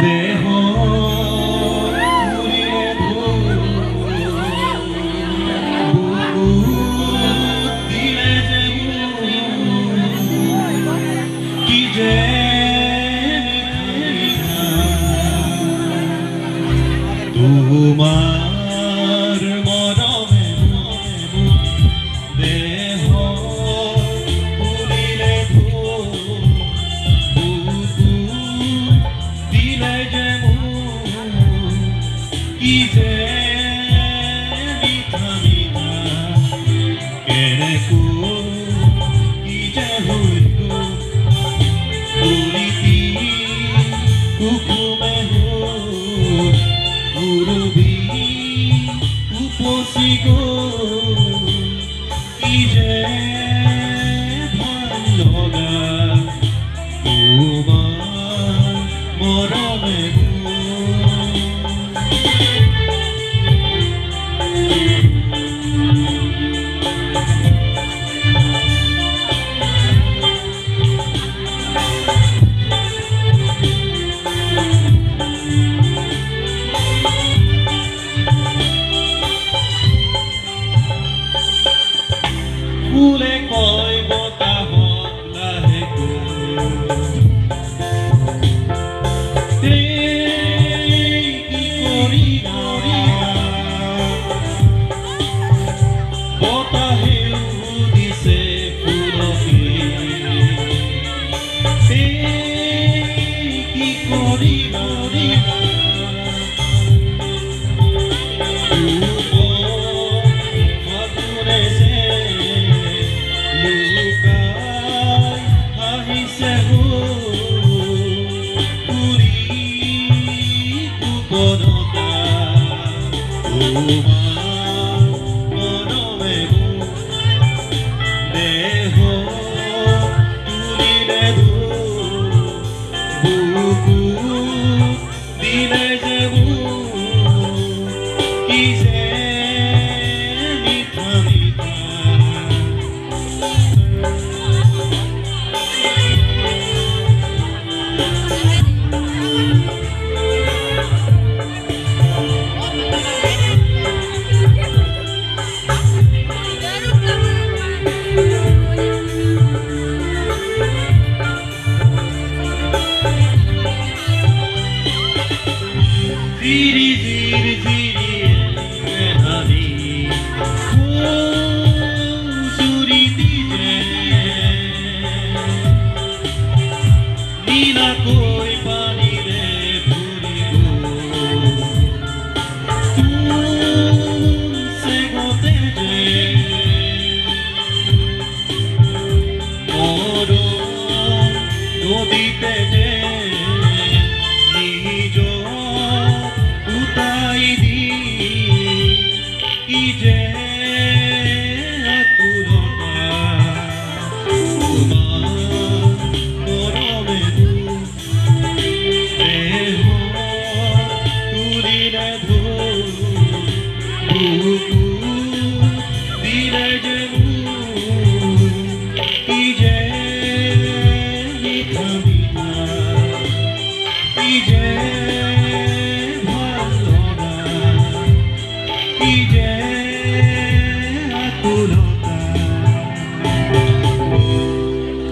দেহ পুরিলে দিলে যে কি যে তোমার মরমে দেহ পুরিলে দিলে যে কি যে মিঠা মিঠা কেড়ে কি যে হইল পুরিতি হুকুমে উরবি উপসি গো কি যে ভাল লগা তোমার মরমে ফুলে কয় বতাহ লাহে কি করিবা বতাহে দিছে ফুলকে কি করিবা দেহ তুলিলে দিলে যে কি যে মিঠা মিঠা Ziri ziri ziri mehani o zuri dije nina koi pani re bhuri go tumse gote je moro nodite je nijo কি যে পুরোটা তোমার মরমে দেহ তুলিলে দিলে যে কি যে মিঠা মিঠা কি যে